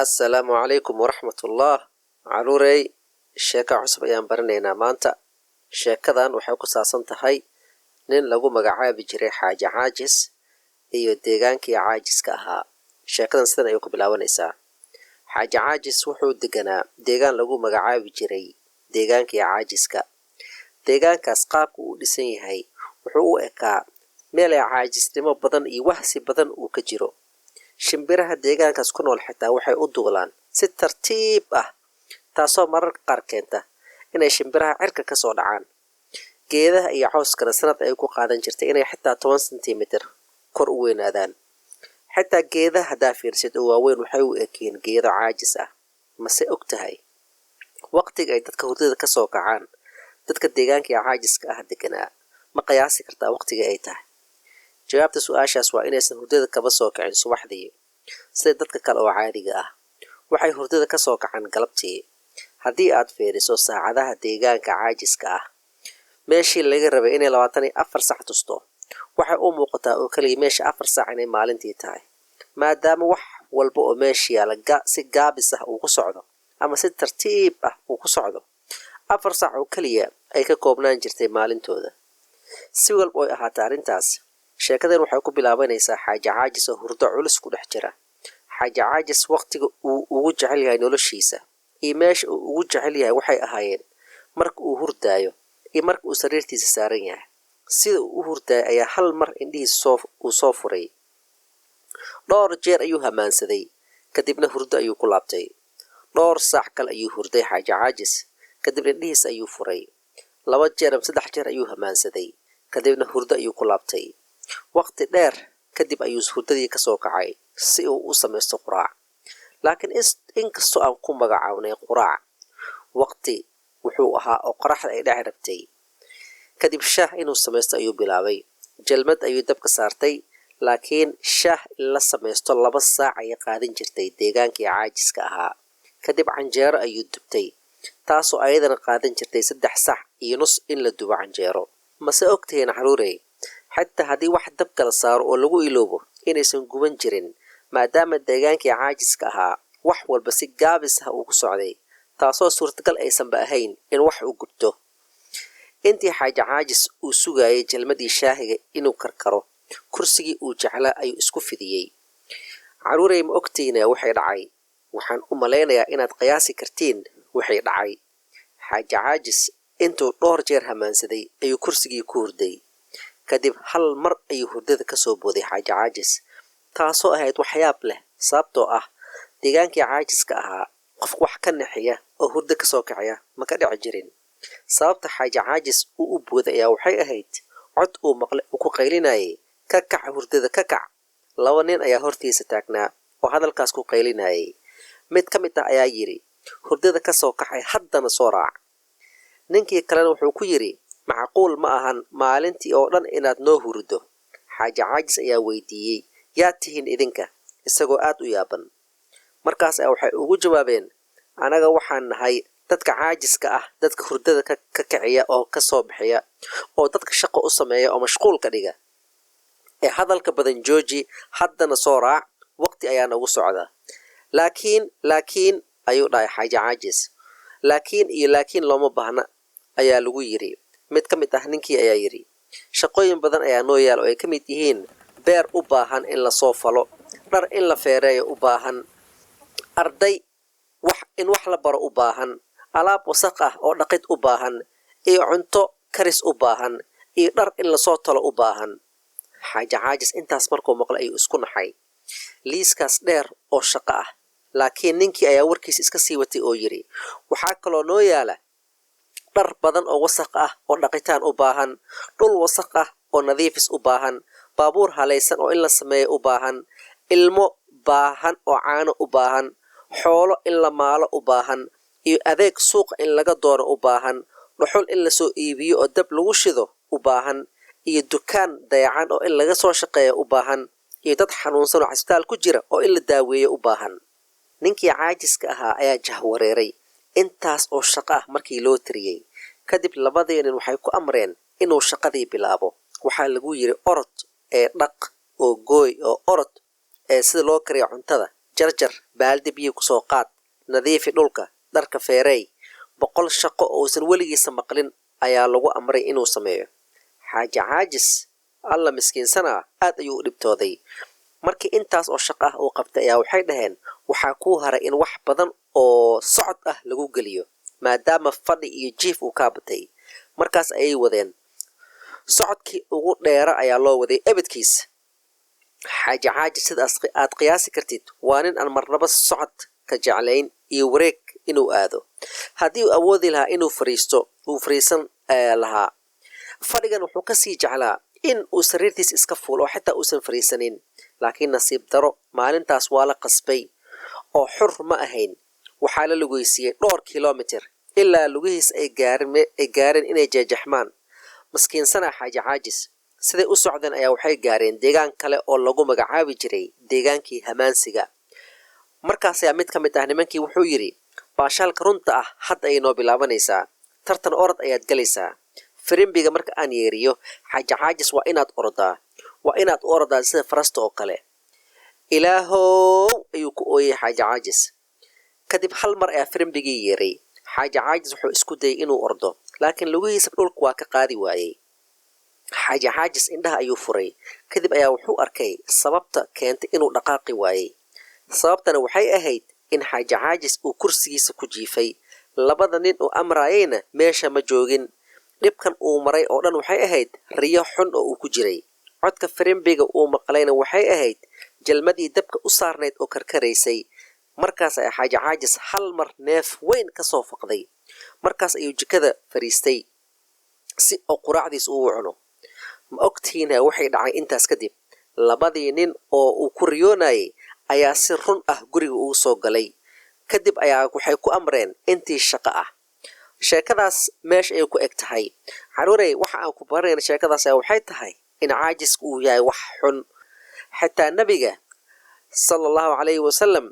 السلام عليكم ورحمة الله عروري sheeko cusub ayaan baranaynaa maanta sheekadan waxay ku saabsan tahay nin lagu magacaabi jiray xaaji caajis iyo deegaankii caajiska ahaa sheekadan sidan ayay ku bilaabanaysaa xaaji caajis wuxuu deganaa deegaan lagu magacaabi jiray deegaankii caajiska deegaankaas qaabku uu dhisan yahay wuxuu u ekaa meel ay caajisnimo badan iyo wahsi badan uu ka jiro shimbiraha deegaankaas ku nool xitaa waxay u duulaan si tartiib ah taasoo mararka qaar keenta inay shimbiraha cirka ka soo dhacaan geedaha iyo cawskana sanad ay ku qaadan jirtay inay xitaa 10 sentimitir kor u weynaadaan xitaa geedaha haddaa fiirsid oo waaweyn waxay u ekiin geedo caajis ah mase og tahay waqtiga ay dadka hurdada ka soo kacaan dadka deegaanka caajiska ah deganaa ma qiyaasi kartaa waqtiga ay tahay jawaabta su'aashaas waa inaysan hurdada kaba soo kacin subaxdii sida dadka kale oo caadiga ah waxay hurdada ka soo kacaan galabtii haddii aad fiiriso saacadaha deegaanka caajiska ah meeshii laga rabay inay 24 saac tusto waxay u muuqataa oo kaliya meesha 4 saac inay maalintii tahay maadaama wax walba oo meesha yaala si gaabis ah uu ku socdo ama si tartiib ah uu ku socdo 4 saac oo kaliya ay ka koobnaan jirtay maalintooda si walba oo ahaataa arrintaas sheekadan waxay ku bilaabanaysaa xaaji caajis oo hurdo culus ku dhex jira xaaji caajis waqtiga uu ugu jecel yahay noloshiisa iyo meesha uu ugu jecel yahay waxay ahaayeen marka uu hurdaayo iyo marka uu sariirtiisa saaran yahay sida uu u hurdaayo ayaa hal mar indhihiisa soo furay dhowr jeer ayuu hamaansaday kadibna hurdo ayuu ku laabtay dhowr saac kale ayuu hurday xaaji caajis kadibna indhihiisa ayuu furay 2 jeer ama 3 jeer ayuu hamaansaday kadibna hurdo ayuu ku laabtay waqti dheer kadib ayuu hurdadii ka soo kacay si uu u samaysto quraac laakiin inkastoo aan ku magacaabnay quraac waqti wuxuu ahaa oo qoraxda ay dhex rabtay kadib shaah inuu samaysto ayuu bilaabay jalmad ayuu dabka saartay laakiin shaah in la samaysto 2 saac ay qaadan jirtay deegaankii caajiska ahaa kadib canjeero ayuu dubtay taasoo ayadana qaadan jirtay 3 saac iyo nus in la dubo canjeero mase ogtahay xaruurey xataa haddii wax dabka la saaro oo lagu iloobo inaysan guban jirin maadaama deegaankii caajiska ahaa wax walba si gaabis ah uu ku socday taasoo suurtagal aysanba ahayn in wax uu gubto intii xaaji caajis uu sugayay jalmadii shaahiga inuu karkaro kursigii uu jeclaa ayuu isku fidiyey caruurey ma ogtiina waxay dhacay waxaan u malaynayaa inaad qiyaasi kartiin waxay dhacay xaaji caajis intuu dhowr jeer hamaansaday ayuu kursigii ku hurday kadib hal mar ayuu hurdada ka soo booday xaaji caajis taasoo ahayd waxyaab leh sababtoo ah deegaankii caajiska ahaa qof wax ka naxiya oo hurdo ka soo kacaya ma ka dhici jirin sababta xaaji caajis uu u booday ayaa waxay ahayd cod uu maqlay uu ku qaylinayay ka kac hurdada ka kac 2 nin ayaa hortiisa taagnaa oo hadalkaas ku qaylinayay mid ka mid ah ayaa yiri hurdada ka soo kacay haddana soo raac ninkii kalena wuxuu ku yiri macquul ma ahan maalintii oo dhan inaad noo hurdo xaaji caajis ayaa weydiiyey yaa tihiin idinka isagoo aad u yaaban markaas waxay ugu jawaabeen anaga waxaan nahay dadka caajiska ah dadka hurdada ka kiciya oo ka soo bixiya oo dadka shaqo u sameeya oo mashquul ka dhiga ee hadalka badan jooji haddana soo raac waqti ayaa nagu socda laakiin ayuu dhahay xaaji caajis laakiin looma baahna ayaa lagu yiri mid ka mid ah ninkii ayaa yiri shaqooyin badan ayaa noo yaal oo ay ka mid yihiin beer u baahan in la soo falo dhar in la feereeyo u baahan arday wax la baro u baahan alaab wasaq ah oo dhaqid u baahan iyo cunto karis u baahan iyo dhar in la soo talo u baahan xaaji caajis intaas markuu maqlay ayuu isku naxay liiskaas dheer oo shaqo ah laakiin ninkii ayaa warkiisa iska sii watay oo yiri waxaa kaloo noo yaala dhar badan oo wasaq ah oo dhaqitaan u baahan dhul wasaq ah oo nadiifis u baahan baabuur halaysan oo in la sameeyo u baahan ilmo baahan oo caano u baahan xoolo in la maalo u baahan iyo adeeg suuq in laga doono u baahan dhuxul in la soo iibiyo oo dab lagu shido u baahan iyo dukaan dayacan oo in laga soo shaqeeyo u baahan iyo dad xanuunsan oo cisbitaal ku jira oo in la daaweeyo u baahan ninkii caajiska ahaa ayaa jahwareeray intaas oo shaqo ah markii loo tiriyey kadib labadii nin waxay ku amreen inuu shaqadii bilaabo waxaa lagu yiri orod ee dhaq oo gooy oo orod ee sida loo kariyo cuntada jarjar baaldi biyo kusoo qaad nadiifi dhulka dharka feereey 100 shaqo oo uusan weligiisa maqlin ayaa lagu amray inuu sameeyo. xaaji caajis alla miskiinsana aad ayuu u dhibtooday. markii intaas oo shaqo ah uu qabtay ayaa waxay dhaheen waxaa kuu haray in wax badan oo socod ah lagu geliyo maadaama fadhi iyo jiif uu kaa batay. markaas ayay wadeen socodkii ugu dheera ayaa loo waday ebedkiisa. xaaji caajis sidaas aad qiyaasi kartid waa nin aan marnaba socod ka jeclayn iyo wareeg inuu aado. haddii uu awoodi lahaa inuu fariisto uu fariisan lahaa. fadhigan wuxuu kasii jeclaa in uu sariirtiis iska fuulo oo xitaa uusan fariisanin. laakiin nasiib daro maalintaas waa la qasbay oo xur ma ahayn. waxaa la lugeysiiyey dhowr kilomitir ilaa lugihiis ay gaareen inay jeejaxmaan. maskiinsana xaaji caajis siday u socdeen ayaa waxay gaareen deegaan kale oo lagu magacaabi jiray deegaankii hamaansiga. markaas ayaa mid ka mid ah nimankii wuxuu yidhi baashaalka runta ah hadda ay noo bilaabanaysaa. tartan orod ayaad galaysaa. firimbiga marka aan yeeriyo xaaji caajis waa inaad orodaa. waa inaad u orodaa sida farasta oo kale. ilaahow ayuu ku ooyey xaaji caajis. kadib hal mar ayaa firimbigii yeeray. xaaji caajis wuxuu isku dayay inuu ordo laakiin lugihiisa dhulka waa ka qaadi waayey. xaaji caajis indhaha ayuu furay. kadib ayaa wuxuu arkay sababta keentay inuu dhaqaaqi waayey. sababtana waxay ahayd in xaaji caajis uu kursigiisa ku jiifay. labada nin uu amraayayna meesha ma joogin. dhibkan uu maray oo dhan waxay ahayd riyo xun oo uu ku jiray. codka firimbiga uu maqlayna waxay ahayd jalmadii dabka u saarnayd oo karkaraysay. markaas ayaa xaaji caajis hal mar neef weyn ka soo faqday. markaas ayuu jikada fariistay si oo quraacdiis uu cuno. ma ogtihiina waxay dhacay intaas kadib? labadii nin oo uu ku riyoonayay ayaa si run ah guriga ugu soo galay. kadib ayaa waxay ku amreen intii shaqo ah. sheekadaas meesha ay ku eg tahay. caruurey waxa aan ku baranayna sheekadaas ayaa waxay tahay in caajisku uu yahay wax xun. xitaa nabiga sallallahu calayhi wasallam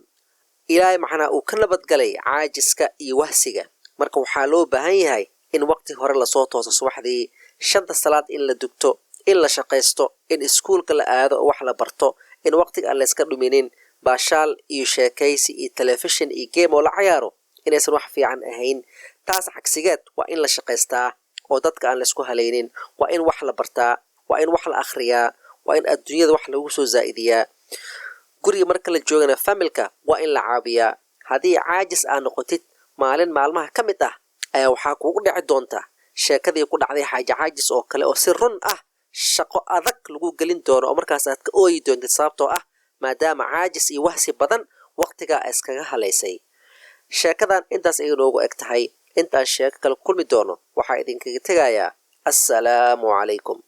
ilaahay macnaa uu ka nabadgalay caajiska iyo wahsiga. marka waxaa loo baahan yahay in waqti hore lasoo tooso subaxdii, 5 salaad in la dugto, in la shaqaysto, in iskuulka la aado oo wax la barto, in waqtiga aan layska dhuminin baashaal iyo sheekaysi iyo telefishin iyo game oo la cayaaro inaysan wax fiican ahayn. taas cagsigeed waa in la shaqaystaa oo dadka aan laysku halaynin. waa in wax la bartaa. waa in wax la akhriyaa. waa in adduunyada wax lagu soo zaa'idiyaa. guriga marka la joogana familka waa in la caabiyaa. haddii caajis aad noqotid maalin maalmaha ka mid ah ayaa waxaa kuugu dhici doonta sheekadii ku dhacday xaaji caajis oo kale oo si run ah shaqo adag lagu gelin doono oo markaas aad ka ooyi doontid sababtoo ah maadaama caajis iyo wahsi badan waqtigaa iskaga halaysay. sheekadan intaas ayay noogu eg tahay. intaan sheeko kale kulmi doono waxaa idinkaga tegayaa assalaamu calaykum.